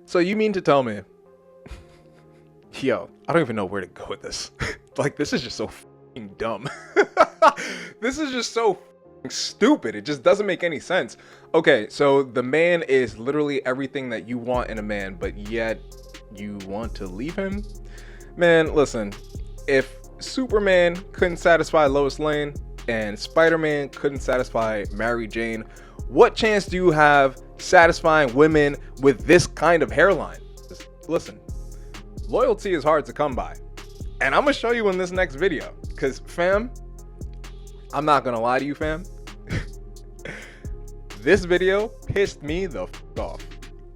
So you mean to tell me, yo, I don't even know where to go with this. Like, this is just so fucking dumb. This is just so fucking stupid. It just doesn't make any sense. Okay, so the man is literally everything that you want in a man, but yet you want to leave him? Man, listen, if Superman couldn't satisfy Lois Lane and Spider-Man couldn't satisfy Mary Jane, what chance do you have satisfying women with this kind of hairline? Just listen, loyalty is hard to come by, and I'm gonna show you in this next video, because fam, I'm not gonna lie to you, fam. This video pissed me the off.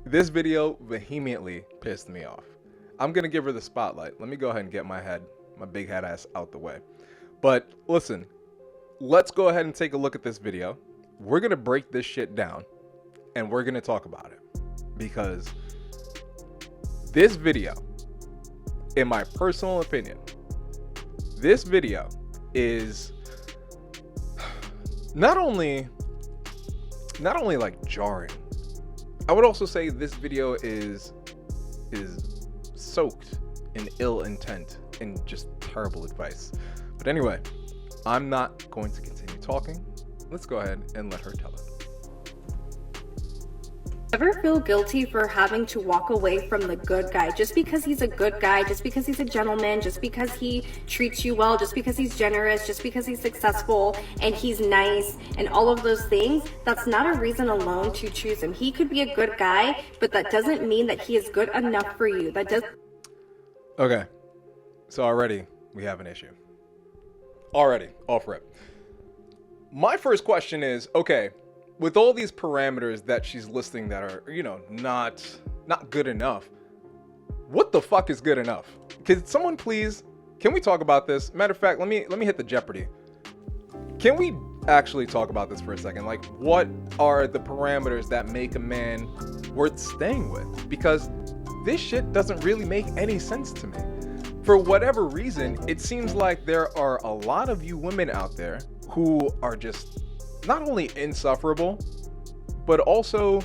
This video vehemently pissed me off. I'm gonna give her the spotlight. Let me go ahead and get my big head ass out the way. But listen, let's go ahead and take a look at this video. We're gonna break this shit down and we're gonna talk about it, because this video, in my personal opinion, this video is not only like jarring, I would also say this video is soaked in ill intent and just terrible advice. But anyway, I'm not going to continue talking. Let's go ahead and let her tell it. Ever feel guilty for having to walk away from the good guy just because he's a good guy, just because he's a gentleman, just because he treats you well, just because he's generous, just because he's successful and he's nice and all of those things? That's not a reason alone to choose him. He could be a good guy, but that doesn't mean that he is good enough for you. That does. Okay, so already we have an issue. Already, off rip. My first question is, okay, with all these parameters that she's listing that are, you know, not good enough, what the fuck is good enough? Can someone please, can we talk about this? Matter of fact, let me hit the Jeopardy. Can we actually talk about this for a second? Like, what are the parameters that make a man worth staying with? Because this shit doesn't really make any sense to me. For whatever reason, it seems like there are a lot of you women out there who are just not only insufferable, but also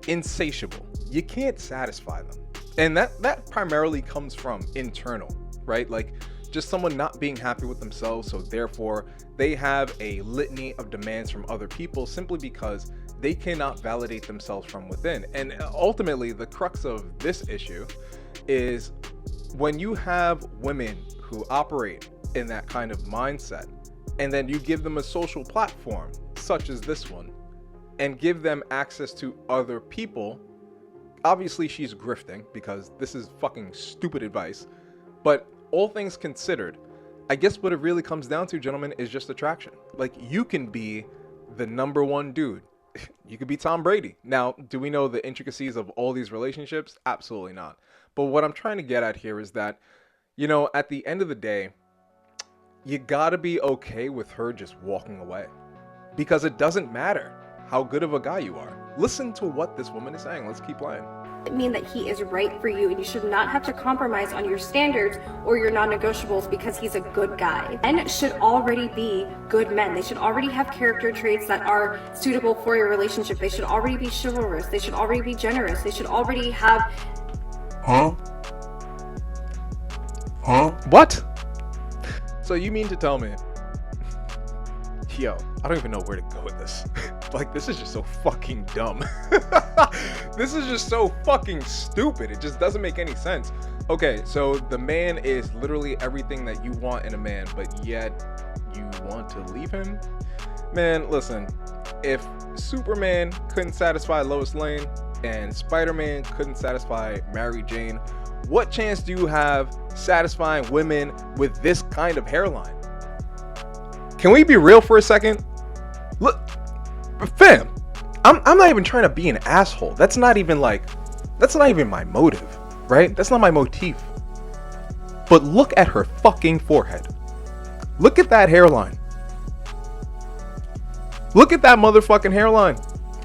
insatiable. You can't satisfy them. And that primarily comes from internal, right? Like just someone not being happy with themselves, so therefore they have a litany of demands from other people simply because they cannot validate themselves from within. And ultimately, the crux of this issue is when you have women who operate in that kind of mindset, and then you give them a social platform such as this one and give them access to other people. Obviously she's grifting because this is fucking stupid advice, but all things considered, I guess what it really comes down to, gentlemen, is just attraction. Like, you can be the number one dude. You could be Tom Brady. Now, do we know the intricacies of all these relationships? Absolutely not. But what I'm trying to get at here is that, you know, at the end of the day, you gotta be okay with her just walking away, because it doesn't matter how good of a guy you are. Listen to what this woman is saying. Let's keep playing. Mean that he is right for you, and you should not have to compromise on your standards or your non-negotiables because he's a good guy. Men should already be good men. They should already have character traits that are suitable for your relationship. They should already be chivalrous. They should already be generous. They should already have... What? So you mean to tell me, yo, I don't even know where to go with this. Like, this is just so fucking dumb. This is just so fucking stupid. It just doesn't make any sense. Okay, so the man is literally everything that you want in a man, but yet you want to leave him? Man, listen, if Superman couldn't satisfy Lois Lane and Spider-Man couldn't satisfy Mary Jane, what chance do you have satisfying women with this kind of hairline? Can we be real for a second? Look, fam, I'm not even trying to be an asshole. That's not even my motive, right? That's not my motif. But look at her fucking forehead. Look at that hairline. Look at that motherfucking hairline.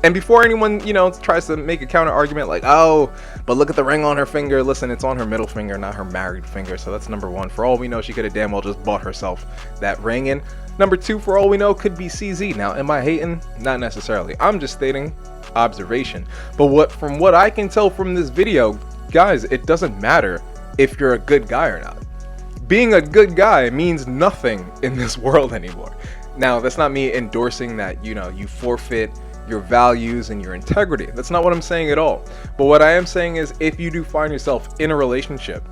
And before anyone, you know, tries to make a counter argument like, oh, but look at the ring on her finger. Listen, it's on her middle finger, not her married finger. So that's number one. For all we know, she could have damn well just bought herself that ring. And Number 2, for all we know, could be CZ. Now, am I hating? Not necessarily. I'm just stating observation. But from what I can tell from this video, guys, it doesn't matter if you're a good guy or not. Being a good guy means nothing in this world anymore. Now, that's not me endorsing that, you forfeit your values and your integrity. That's not what I'm saying at all. But what I am saying is, if you do find yourself in a relationship,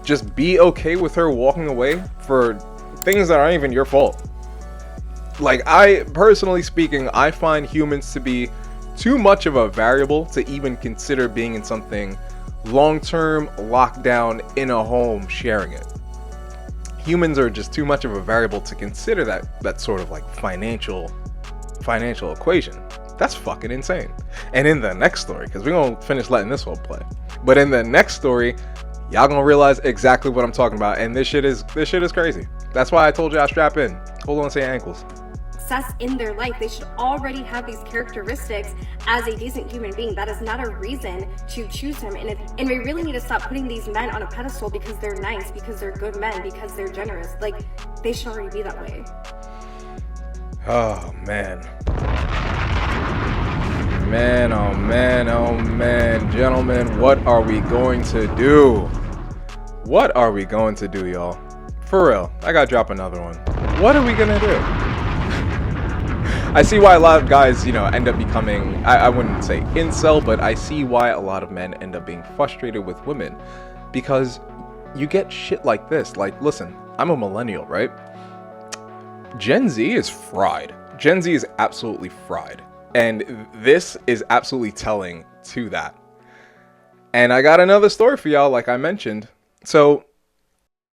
just be okay with her walking away for things that aren't even your fault. Like, personally speaking, I find humans to be too much of a variable to even consider being in something long-term, locked down in a home, sharing it. Humans are just too much of a variable to consider that sort of like financial equation. That's fucking insane. And in the next story, because we're gonna finish letting this one play, but in the next story, y'all gonna realize exactly what I'm talking about. And this shit is crazy. That's why I told y'all strap in, hold on to your ankles. Success in their life, they should already have these characteristics as a decent human being. That is not a reason to choose him. And we really need to stop putting these men on a pedestal because they're nice, because they're good men, because they're generous. Like, they should already be that way. Oh man. Man, oh man, oh man. Gentlemen, what are we going to do? What are we going to do, y'all? For real, I gotta drop another one. What are we gonna do? I see why a lot of guys, end up becoming, I wouldn't say incel, but I see why a lot of men end up being frustrated with women, because you get shit like this. Like, listen, I'm a millennial, right? Gen Z is fried. Gen Z is absolutely fried. And this is absolutely telling to that. And I got another story for y'all, like I mentioned. So